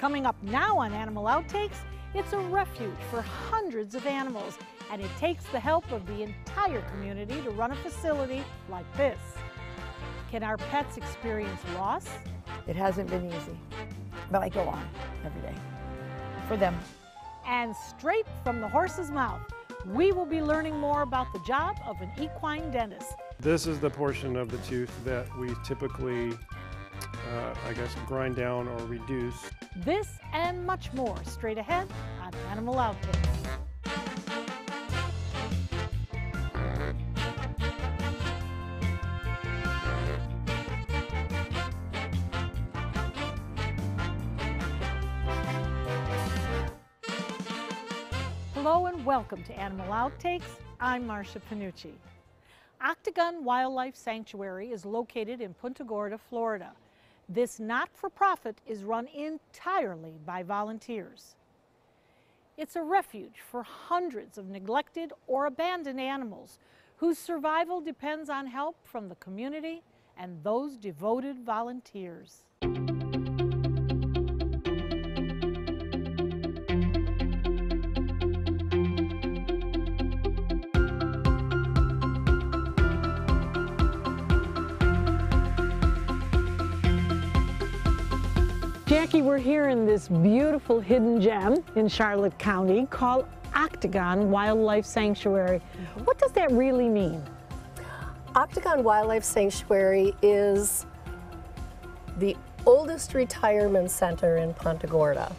Coming up now on Animal Outtakes, it's a refuge for hundreds of animals, and it takes the help of the entire community to run a facility like this. Can our pets experience loss? It hasn't been easy, but I go on every day for them. And straight from the horse's mouth, we will be learning more about the job of an equine dentist. This is the portion of the tooth that we typically, grind down or reduce. This and much more straight ahead on Animal Outtakes. Hello and welcome to Animal Outtakes. I'm Marcia Panucci. Octagon Wildlife Sanctuary is located in Punta Gorda, Florida. This not-for-profit is run entirely by volunteers. It's a refuge for hundreds of neglected or abandoned animals whose survival depends on help from the community and those devoted volunteers. Jackie, we're here in this beautiful hidden gem in Charlotte County called Octagon Wildlife Sanctuary. What does that really mean? Octagon Wildlife Sanctuary is the oldest retirement center in Punta Gorda.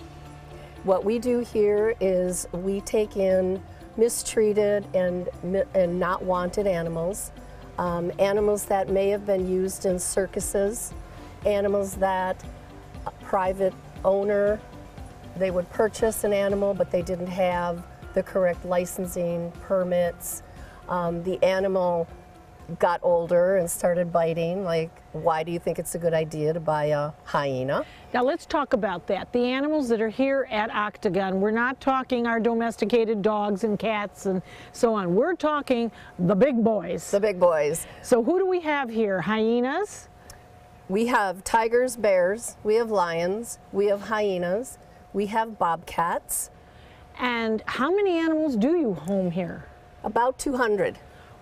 What we do here is we take in mistreated and not wanted animals, animals that may have been used in circuses, animals that private owner, they would purchase an animal but they didn't have the correct licensing permits. The animal got older and started biting. Like, why do you think it's a good idea to buy a hyena? Now let's talk about that. The animals that are here at Octagon, we're not talking our domesticated dogs and cats and so on. We're talking the big boys. The big boys. So who do we have here? Hyenas? We have tigers, bears, we have lions, we have hyenas, we have bobcats. And how many animals do you home here? About 200.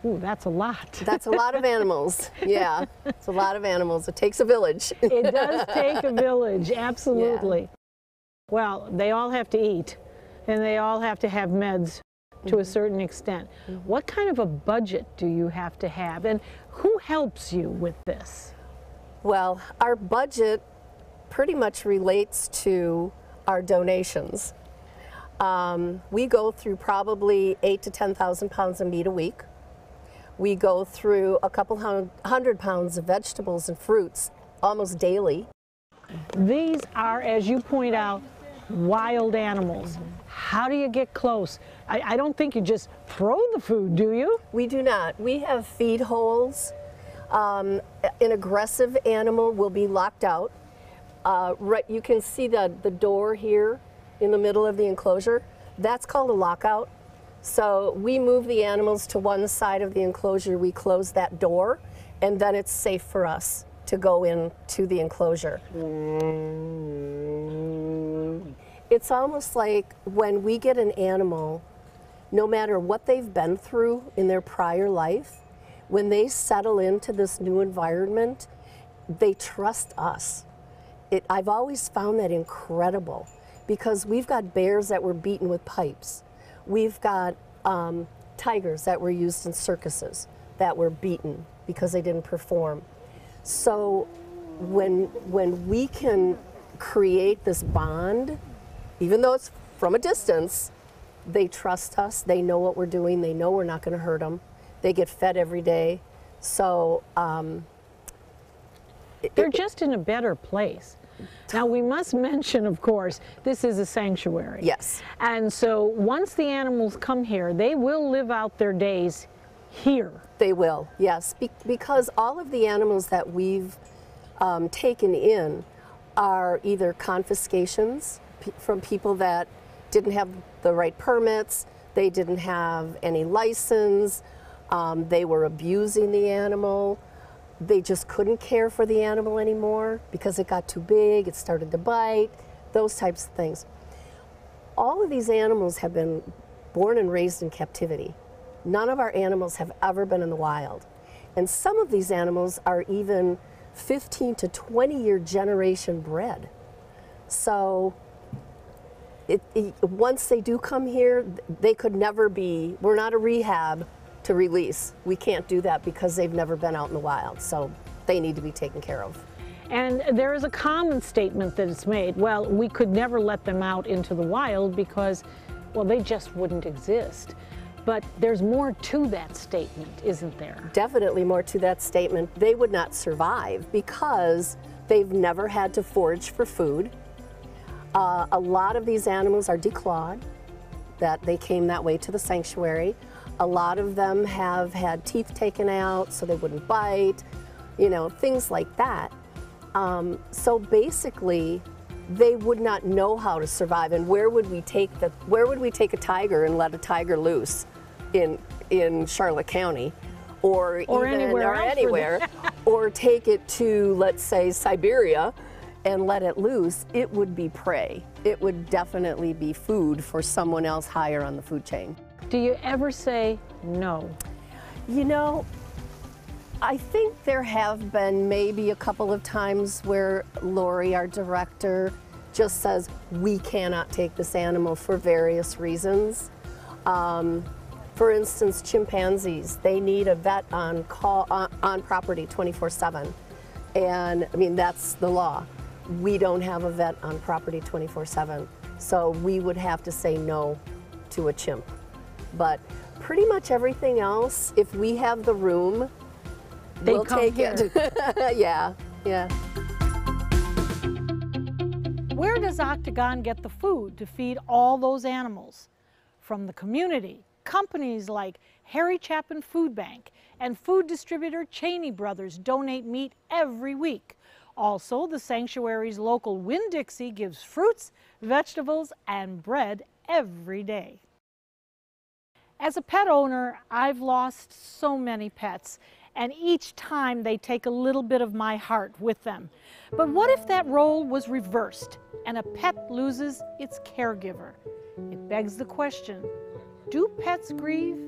Ooh, that's a lot. That's a lot of animals. Yeah, it's a lot of animals. It takes a village. It does take a village, absolutely. Yeah. Well, they all have to eat, and they all have to have meds to a certain extent. What kind of a budget do you have to have, and who helps you with this? Well, our budget pretty much relates to our donations. We go through probably 8,000 to 10,000 pounds of meat a week. We go through a couple hundred pounds of vegetables and fruits almost daily. These are, as you point out, wild animals. How do you get close? I don't think you just throw the food, do you? We do not. We have feed holes. An aggressive animal will be locked out. You can see the door here in the middle of the enclosure. That's called a lockout. So we move the animals to one side of the enclosure, we close that door, and then it's safe for us to go into the enclosure. It's almost like when we get an animal, no matter what they've been through in their prior life, when they settle into this new environment, they trust us. I've always found that incredible, because we've got bears that were beaten with pipes. We've got tigers that were used in circuses that were beaten because they didn't perform. So when we can create this bond, even though it's from a distance, they trust us, they know what we're doing, they know we're not going to hurt them. They get fed every day, so they're just in a better place. Now we must mention, of course, this is a sanctuary. Yes. And so once the animals come here, they will live out their days here. They will, yes, because all of the animals that we've taken in are either confiscations from people that didn't have the right permits, they didn't have any license, they were abusing the animal, they just couldn't care for the animal anymore because it got too big, it started to bite, those types of things. All of these animals have been born and raised in captivity. None of our animals have ever been in the wild. And some of these animals are even 15 to 20-year generation bred. So once they do come here, they could never be, we're not a rehab to release. We can't do that because they've never been out in the wild. So they need to be taken care of. And there is a common statement that is made, well, we could never let them out into the wild because, well, they just wouldn't exist. But there's more to that statement, isn't there? Definitely more to that statement. They would not survive because they've never had to forage for food. A lot of these animals are declawed, that they came that way to the sanctuary. A lot of them have had teeth taken out so they wouldn't bite, you know, things like that. So basically, they would not know how to survive. And where would we take a tiger and let a tiger loose in Charlotte County, or anywhere, or take it to, let's say, Siberia, and let it loose? It would be prey. It would definitely be food for someone else higher on the food chain. Do you ever say no? You know, I think there have been maybe a couple of times where Lori, our director, just says, we cannot take this animal for various reasons. For instance, chimpanzees, they need a vet on call, on property 24/7. And I mean, that's the law. We don't have a vet on property 24/7. So we would have to say no to a chimp. But pretty much everything else, if we have the room, we'll take it. Yeah. Where does Octagon get the food to feed all those animals? From the community. Companies like Harry Chapin Food Bank and food distributor Cheney Brothers donate meat every week. Also, the sanctuary's local Winn-Dixie gives fruits, vegetables, and bread every day. As a pet owner, I've lost so many pets, and each time they take a little bit of my heart with them. But what if that role was reversed and a pet loses its caregiver? It begs the question, do pets grieve?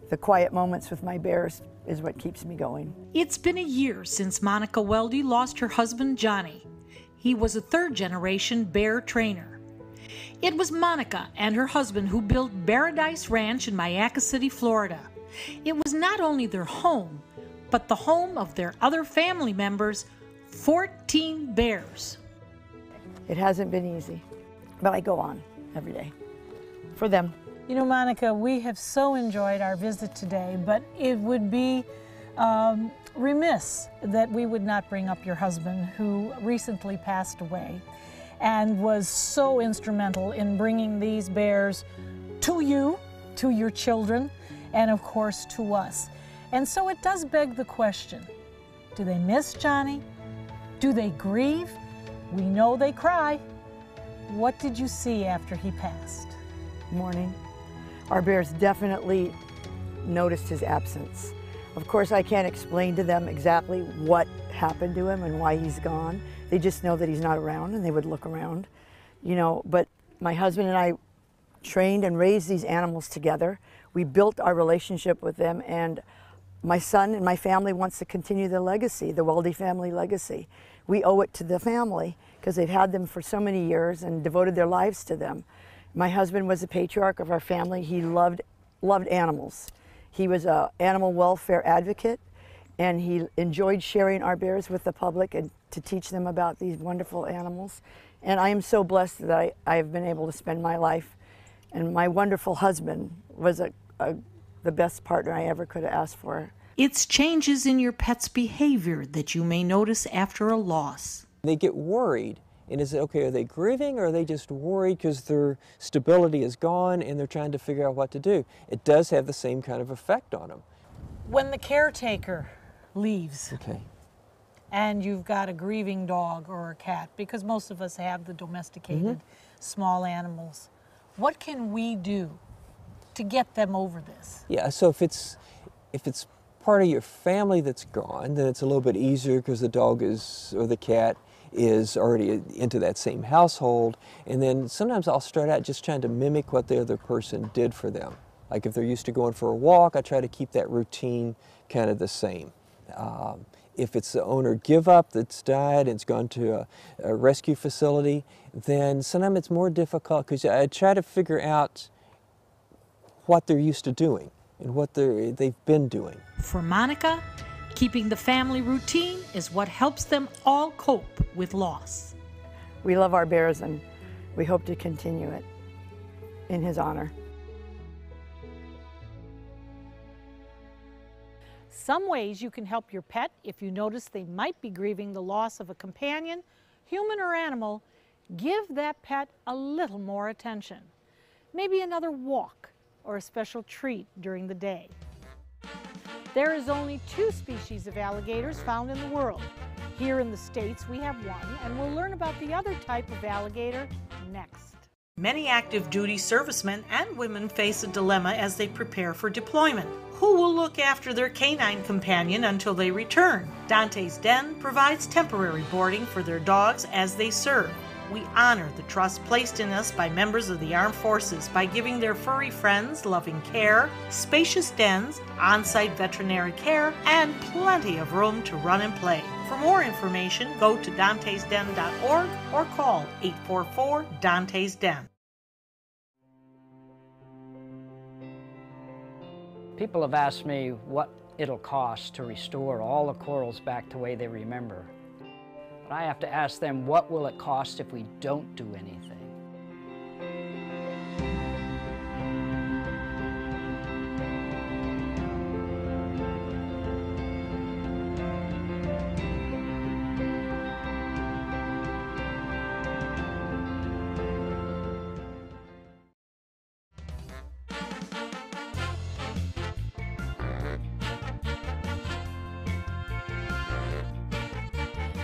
The quiet moments with my bears is what keeps me going. It's been a year since Monica Weldy lost her husband, Johnny. He was a third-generation bear trainer. It was Monica and her husband who built Paradise Ranch in Mayaca City, Florida. It was not only their home, but the home of their other family members, 14 bears. It hasn't been easy, but I go on every day for them. You know, Monica, we have so enjoyed our visit today, but it would be remiss that we would not bring up your husband, who recently passed away and was so instrumental in bringing these bears to you, to your children, and of course to us. And so it does beg the question, do they miss Johnny? Do they grieve? We know they cry. What did you see after he passed? Morning. Our bears definitely noticed his absence. Of course, I can't explain to them exactly what happened to him and why he's gone. They just know that he's not around, and they would look around, you know. But my husband and I trained and raised these animals together. We built our relationship with them, and my son and my family wants to continue the legacy, the Weldy family legacy. We owe it to the family because they've had them for so many years and devoted their lives to them. My husband was the patriarch of our family. He loved animals. He was an animal welfare advocate, and he enjoyed sharing our bears with the public and to teach them about these wonderful animals. And I am so blessed that I have been able to spend my life, and my wonderful husband was the best partner I ever could have asked for. It's changes in your pet's behavior that you may notice after a loss. They get worried. And is it okay, are they grieving, or are they just worried because their stability is gone and they're trying to figure out what to do? It does have the same kind of effect on them. When the caretaker leaves, Okay. and you've got a grieving dog or a cat, because most of us have the domesticated small animals, what can we do to get them over this? Yeah, so if it's part of your family that's gone, then it's a little bit easier because the dog is, or the cat is already into that same household. And then sometimes I'll start out just trying to mimic what the other person did for them. Like if they're used to going for a walk, I try to keep that routine kind of the same. If it's the owner give up that's died and it's gone to a rescue facility, then sometimes it's more difficult because I try to figure out what they're used to doing and what they've been doing. For Monica, keeping the family routine is what helps them all cope with loss. We love our bears and we hope to continue it in his honor. Some ways you can help your pet if you notice they might be grieving the loss of a companion, human or animal. Give that pet a little more attention. Maybe another walk or a special treat during the day. There is only 2 species of alligators found in the world. Here in the States we have one, and we'll learn about the other type of alligator next. Many active duty servicemen and women face a dilemma as they prepare for deployment. Who will look after their canine companion until they return? Dantes Den provides temporary boarding for their dogs as they serve. We honor the trust placed in us by members of the armed forces by giving their furry friends loving care, spacious dens, on-site veterinary care, and plenty of room to run and play. For more information, go to dantesden.org or call 844-DANTES-DEN. People have asked me what it'll cost to restore all the corals back to the way they remember. But I have to ask them, what will it cost if we don't do anything?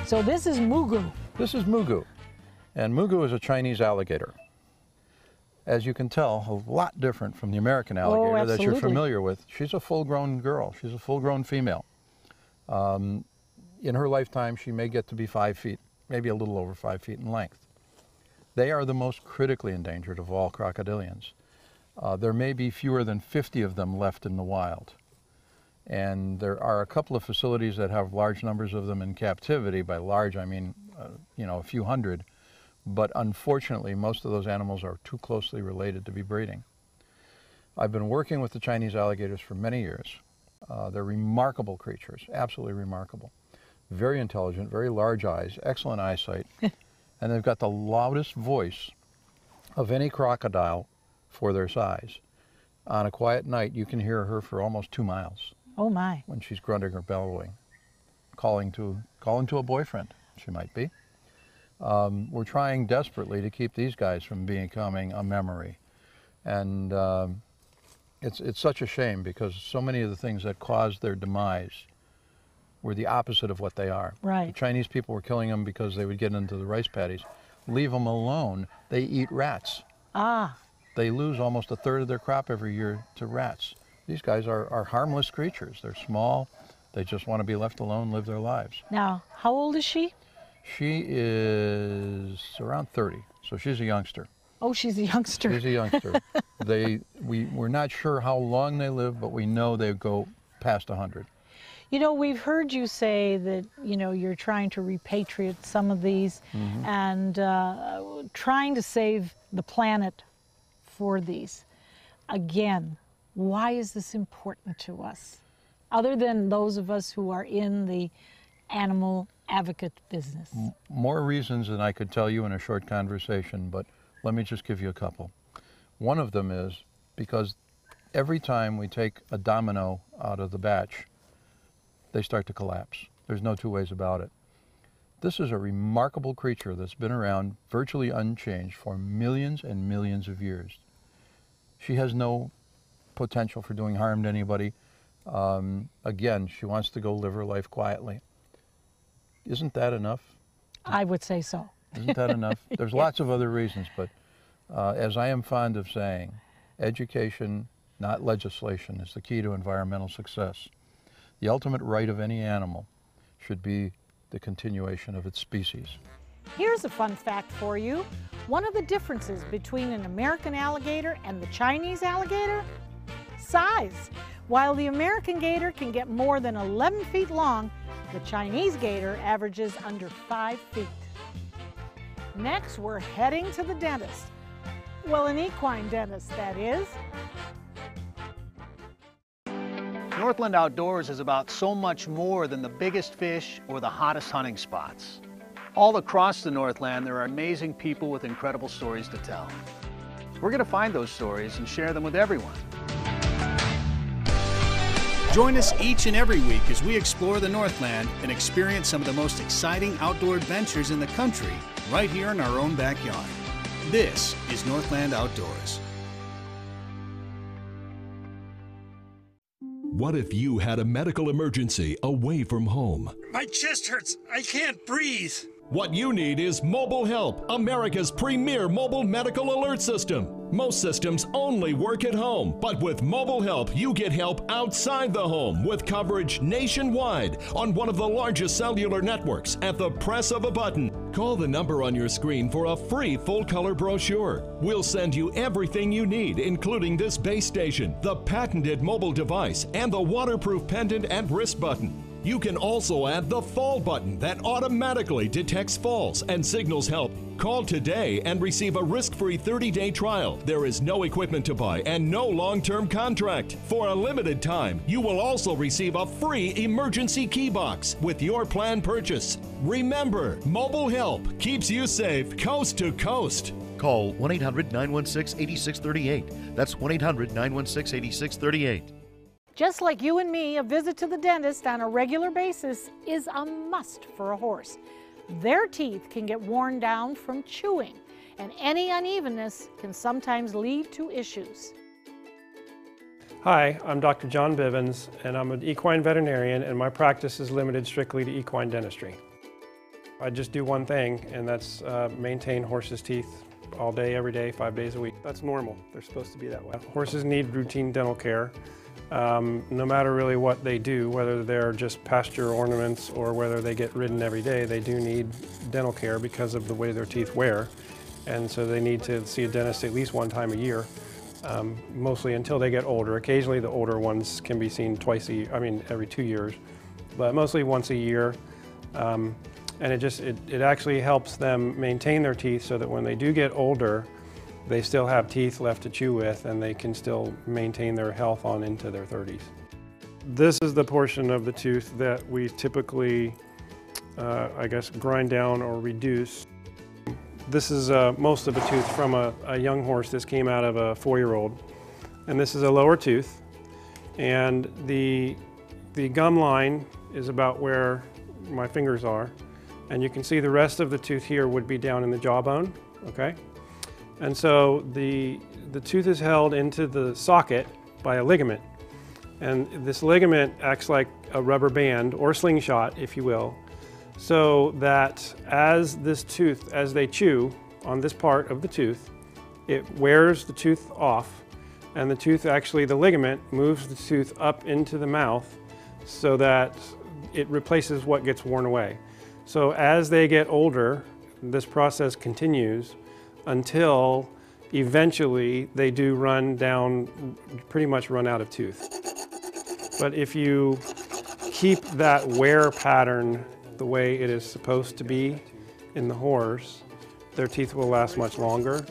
So this is Moo Goo. This is Moo Goo, and Moo Goo is a Chinese alligator. As you can tell, a lot different from the American alligator that you're familiar with. She's a full-grown girl. She's a full-grown female. In her lifetime, she may get to be 5 feet, maybe a little over 5 feet in length. They are the most critically endangered of all crocodilians. There may be fewer than 50 of them left in the wild. And there are a couple of facilities that have large numbers of them in captivity. By large, I mean, a few hundred. But unfortunately, most of those animals are too closely related to be breeding. I've been working with the Chinese alligators for many years. They're remarkable creatures, absolutely remarkable. Very intelligent, very large eyes, excellent eyesight. And they've got the loudest voice of any crocodile for their size. On a quiet night, you can hear her for almost 2 miles. Oh my. When she's grunting or bellowing, calling to a boyfriend, she might be. We're trying desperately to keep these guys from becoming a memory. And it's such a shame because so many of the things that caused their demise were the opposite of what they are. Right. The Chinese people were killing them because they would get into the rice paddies. Leave them alone, they eat rats. Ah. They lose almost 1/3 of their crop every year to rats. These guys are harmless creatures. They're small. They just want to be left alone, live their lives. Now, how old is she? She is around 30, so she's a youngster. Oh, she's a youngster. She's a youngster. We're not sure how long they live, but we know they go past 100. You know, we've heard you say that, you're trying to repatriate some of these and trying to save the planet for these. Again, why is this important to us? Other than those of us who are in the animal advocate business. More reasons than I could tell you in a short conversation, but let me just give you a couple. One of them is because every time we take a domino out of the batch, they start to collapse. There's no 2 ways about it. This is a remarkable creature that's been around virtually unchanged for millions and millions of years. She has no potential for doing harm to anybody. Again, she wants to go live her life quietly. Isn't that enough? I would say so. Isn't that enough? There's lots of other reasons, but as I am fond of saying, education, not legislation, is the key to environmental success. The ultimate right of any animal should be the continuation of its species. Here's a fun fact for you. One of the differences between an American alligator and the Chinese alligator? Size. While the American gator can get more than 11 feet long, the Chinese gator averages under 5 feet. Next, we're heading to the dentist. Well, an equine dentist, that is. Northland Outdoors is about so much more than the biggest fish or the hottest hunting spots. All across the Northland, there are amazing people with incredible stories to tell. We're going to find those stories and share them with everyone. Join us each and every week as we explore the Northland and experience some of the most exciting outdoor adventures in the country right here in our own backyard. This is Northland Outdoors. What if you had a medical emergency away from home? My chest hurts. I can't breathe. What you need is Mobile Help, America's premier mobile medical alert system. Most systems only work at home, but with Mobile Help, you get help outside the home with coverage nationwide on one of the largest cellular networks at the press of a button. Call the number on your screen for a free full-color brochure. We'll send you everything you need, including this base station, the patented mobile device, and the waterproof pendant and wrist button. You can also add the fall button that automatically detects falls and signals help. Call today and receive a risk-free 30-day trial. There is no equipment to buy and no long-term contract. For a limited time, you will also receive a free emergency key box with your plan purchase. Remember, Mobile Help keeps you safe coast to coast. Call 1-800-916-8638. That's 1-800-916-8638. Just like you and me, a visit to the dentist on a regular basis is a must for a horse. Their teeth can get worn down from chewing, and any unevenness can sometimes lead to issues. Hi, I'm Dr. John Bivens, and I'm an equine veterinarian, and my practice is limited strictly to equine dentistry. I just do one thing, and that's maintain horses' teeth all day, every day, 5 days a week. That's normal. They're supposed to be that way. Horses need routine dental care. No matter really what they do, whether they're just pasture ornaments or whether they get ridden every day, they do need dental care because of the way their teeth wear. And so they need to see a dentist at least one time a year, mostly until they get older. Occasionally the older ones can be seen every 2 years, but mostly once a year. And it actually helps them maintain their teeth so that when they do get older, they still have teeth left to chew with and they can still maintain their health on into their 30s. This is the portion of the tooth that we typically, grind down or reduce. This is most of a tooth from a young horse. This came out of a 4-year-old. And this is a lower tooth. And the gum line is about where my fingers are. And you can see the rest of the tooth here would be down in the jawbone, okay? And so the tooth is held into the socket by a ligament. And this ligament acts like a rubber band or slingshot, if you will, so that as they chew on this part of the tooth, it wears the tooth off, and the ligament moves the tooth up into the mouth so that it replaces what gets worn away. So as they get older, this process continues until eventually they do pretty much run out of tooth. But if you keep that wear pattern the way it is supposed to be in the horse, their teeth will last much longer.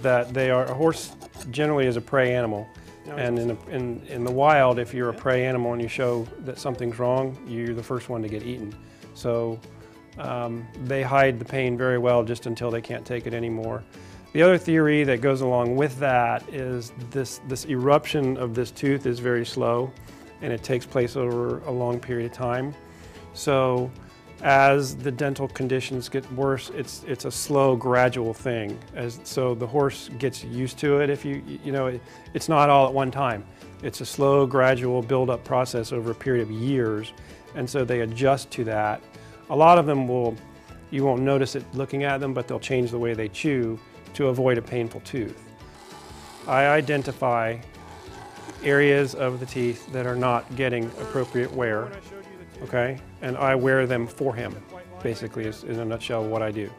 A horse generally is a prey animal. And in the wild, if you're a prey animal and you show that something's wrong, you're the first one to get eaten. So they hide the pain very well just until they can't take it anymore. The other theory that goes along with that is this eruption of this tooth is very slow and it takes place over a long period of time. So as the dental conditions get worse, it's a slow, gradual thing. So the horse gets used to it. It's not all at one time. It's a slow, gradual build-up process over a period of years, and so they adjust to that. A lot of them you won't notice it looking at them, but they'll change the way they chew to avoid a painful tooth. I identify areas of the teeth that are not getting appropriate wear, okay? And I wear them for him, basically, is in a nutshell what I do.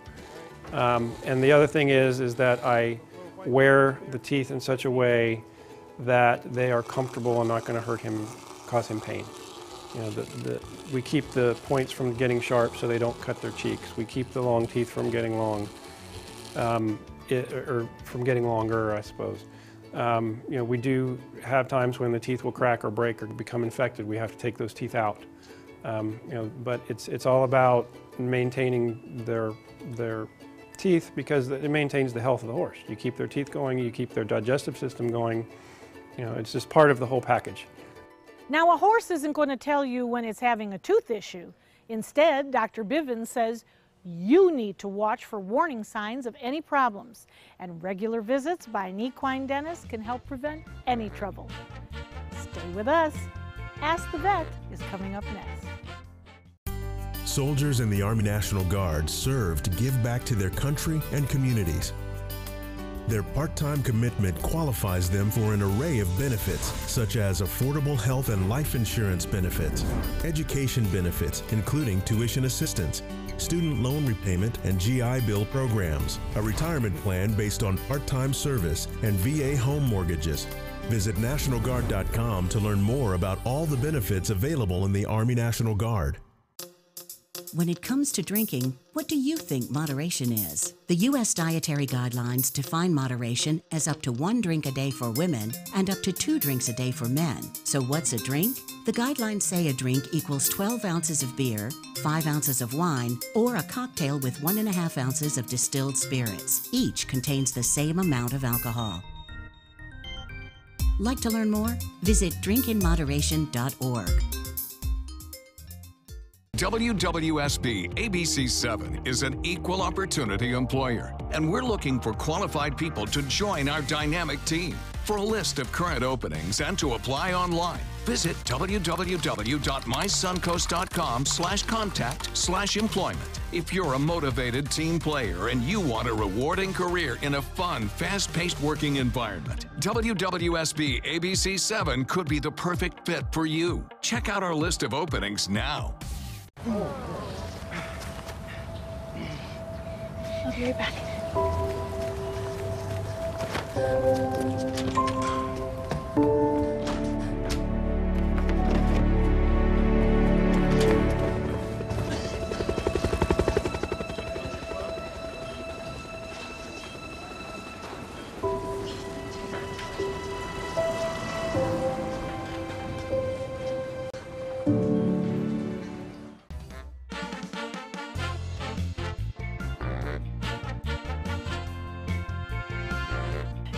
And the other thing is that I wear the teeth in such a way that they are comfortable and not going to hurt him, cause him pain. You know, we keep the points from getting sharp so they don't cut their cheeks. We keep the long teeth from getting long, or from getting longer, I suppose. You know, we do have times when the teeth will crack or break or become infected. We have to take those teeth out. You know, but it's all about maintaining their teeth, because it maintains the health of the horse. You keep their teeth going, you keep their digestive system going. You know, it's just part of the whole package. Now, a horse isn't going to tell you when it's having a tooth issue. Instead, Dr. Bivens says you need to watch for warning signs of any problems, and regular visits by an equine dentist can help prevent any trouble. Stay with us. Ask the Vet is coming up next. Soldiers in the Army National Guard serve to give back to their country and communities. Their part-time commitment qualifies them for an array of benefits, such as affordable health and life insurance benefits, education benefits, including tuition assistance, student loan repayment and GI Bill programs, a retirement plan based on part-time service, and VA home mortgages. Visit NationalGuard.com to learn more about all the benefits available in the Army National Guard. When it comes to drinking, what do you think moderation is? The U.S. Dietary Guidelines define moderation as up to 1 drink a day for women and up to 2 drinks a day for men. So what's a drink? The guidelines say a drink equals 12 ounces of beer, 5 ounces of wine, or a cocktail with 1.5 ounces of distilled spirits. Each contains the same amount of alcohol. Like to learn more? Visit drinkinmoderation.org. WWSB ABC7 is an equal opportunity employer, and we're looking for qualified people to join our dynamic team. For a list of current openings and to apply online, visit www.mysuncoast.com/contact/employment. If you're a motivated team player and you want a rewarding career in a fun, fast-paced working environment, WWSB ABC7 could be the perfect fit for you. Check out our list of openings now. I'll be right back.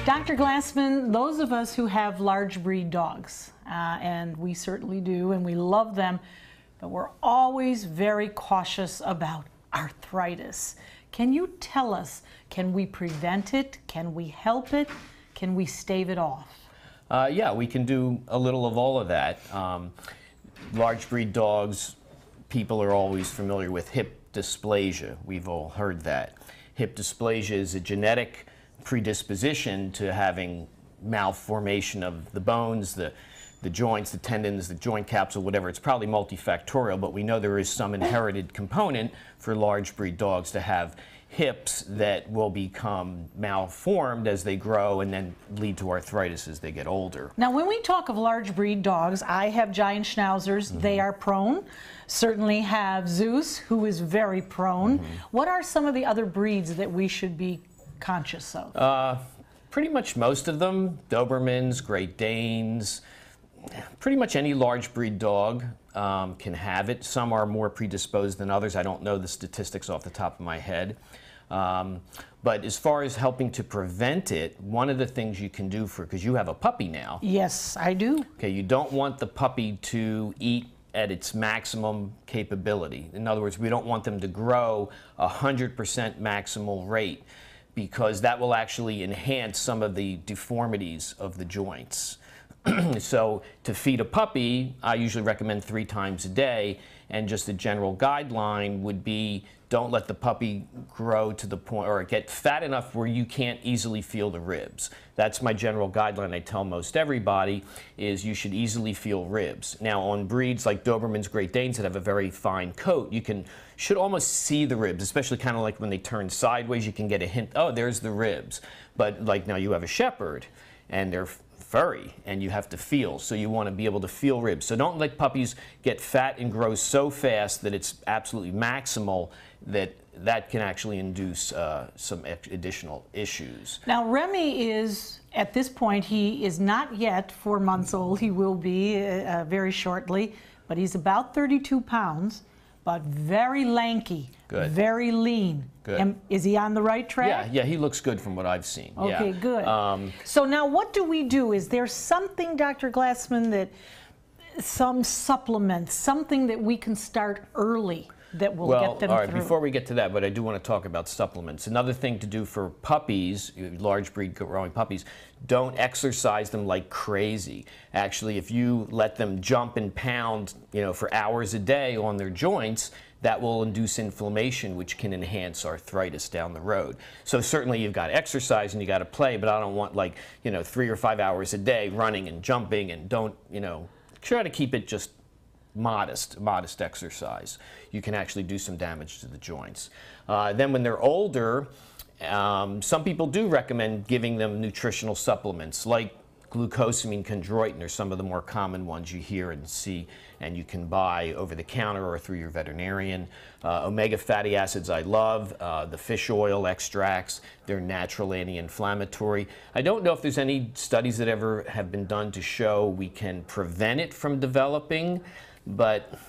Dr. Glassman, those of us who have large breed dogs, and we certainly do, and we love them, but we're always very cautious about arthritis. Can you tell us, can we prevent it? Can we help it? Can we stave it off? Yeah, we can do a little of all of that. Large breed dogs, people are always familiar with hip dysplasia. We've all heard that. Hip dysplasia is a genetic predisposition to having malformation of the bones, the joints, the tendons, the joint capsule, whatever. It's probably multifactorial, but we know there is some inherited component for large breed dogs to have hips that will become malformed as they grow and then lead to arthritis as they get older. Now, when we talk of large breed dogs, I have giant schnauzers. Mm-hmm. They are prone. Certainly have Zeus, who is very prone. Mm-hmm. What are some of the other breeds that we should be conscious of? Pretty much most of them, Dobermans, Great Danes, pretty much any large breed dog can have it. Some are more predisposed than others. I don't know the statistics off the top of my head. But as far as helping to prevent it, one of the things you can do because you have a puppy now. Yes, I do. Okay, you don't want the puppy to eat at its maximum capability. In other words, we don't want them to grow 100% maximal rate, because that will actually enhance some of the deformities of the joints. So to feed a puppy, I usually recommend 3 times a day, and just a general guideline would be don't let the puppy grow to the point or get fat enough where you can't easily feel the ribs. That's my general guideline I tell most everybody, is you should easily feel ribs. Now on breeds like Dobermans, Great Danes that have a very fine coat, you should almost see the ribs, especially kind of like when they turn sideways, you can get a hint, oh, there's the ribs. But like now you have a Shepherd and they're furry and you have to feel, so you want to be able to feel ribs. So don't let puppies get fat and grow so fast that it's absolutely maximal, that can actually induce some additional issues. Now Remy is, at this point, he is not yet 4 months old. He will be very shortly, but he's about 32 pounds, but very lanky, good, very lean. Good. And is he on the right track? Yeah, he looks good from what I've seen. Okay, yeah. Good. So now what do we do? Is there something, Dr. Glassman, that some supplements, something that we can start early that will get them all right, through? before we get to that, but I do want to talk about supplements. Another thing to do for puppies, large breed growing puppies, don't exercise them like crazy. Actually, if you let them jump and pound, for hours a day on their joints, that will induce inflammation, which can enhance arthritis down the road. So certainly you've got to exercise and you got to play, but I don't want 3 or 5 hours a day running and jumping, and don't, try to keep it just modest exercise. You can actually do some damage to the joints. Then when they're older, some people do recommend giving them nutritional supplements like glucosamine chondroitin are some of the more common ones you hear and see and you can buy over the counter or through your veterinarian. Omega fatty acids I love, the fish oil extracts, they're natural anti-inflammatory. I don't know if there's any studies that ever have been done to show we can prevent it from developing, but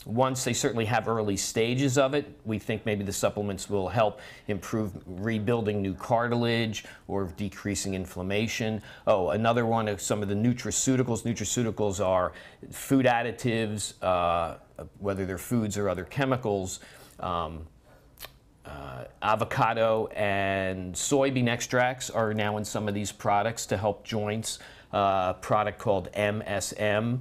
once they certainly have early stages of it, we think maybe the supplements will help improve rebuilding new cartilage or decreasing inflammation. Oh, another one of some of the nutraceuticals. Nutraceuticals are food additives, whether they're foods or other chemicals. Avocado and soybean extracts are now in some of these products to help joints. A product called MSM.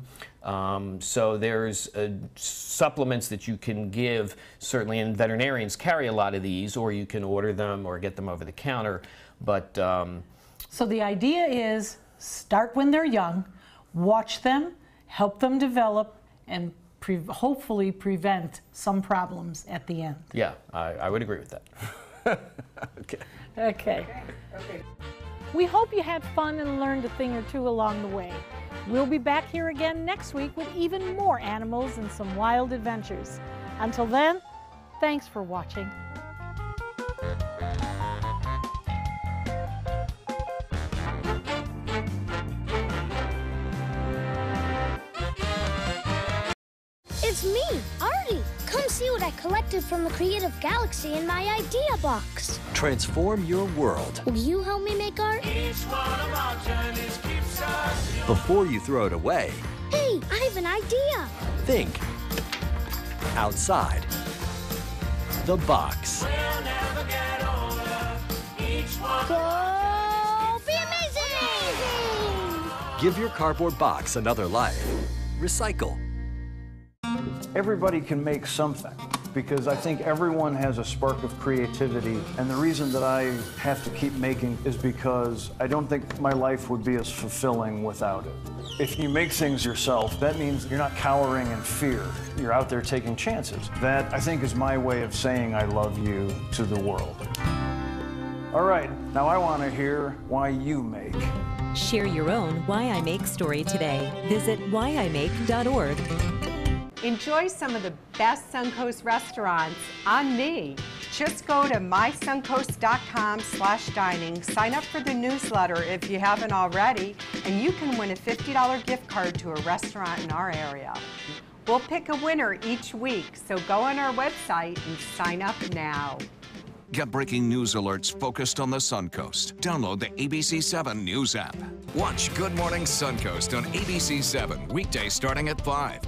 So there's supplements that you can give, certainly, and veterinarians carry a lot of these, or you can order them or get them over the counter. But so the idea is start when they're young, watch them, help them develop, and hopefully prevent some problems at the end. Yeah, I would agree with that. Okay. Okay. We hope you had fun and learned a thing or two along the way. We'll be back here again next week with even more animals and some wild adventures. Until then, thanks for watching. It's me, Artie. Come see what I collected from the Creative Galaxy in my idea box. Transform your world. Will you help me make art? Each one of our journeys keeps us young. Before you throw it away, Hey, I have an idea. think outside the box. We'll never get older. Each one Go be amazing! Give your cardboard box another life. Recycle. Everybody can make something, because I think everyone has a spark of creativity, and the reason that I have to keep making is because I don't think my life would be as fulfilling without it. If you make things yourself, that means you're not cowering in fear. You're out there taking chances. That, I think, is my way of saying I love you to the world. All right, now I want to hear why you make. Share your own Why I Make story today. Visit whyimake.org. Enjoy some of the best Suncoast restaurants on me. Just go to mysuncoast.com/dining, sign up for the newsletter if you haven't already, and you can win a $50 gift card to a restaurant in our area. We'll pick a winner each week, so go on our website and sign up now. Get breaking news alerts focused on the Suncoast. Download the ABC7 News app. Watch Good Morning Suncoast on ABC7, weekdays starting at 5.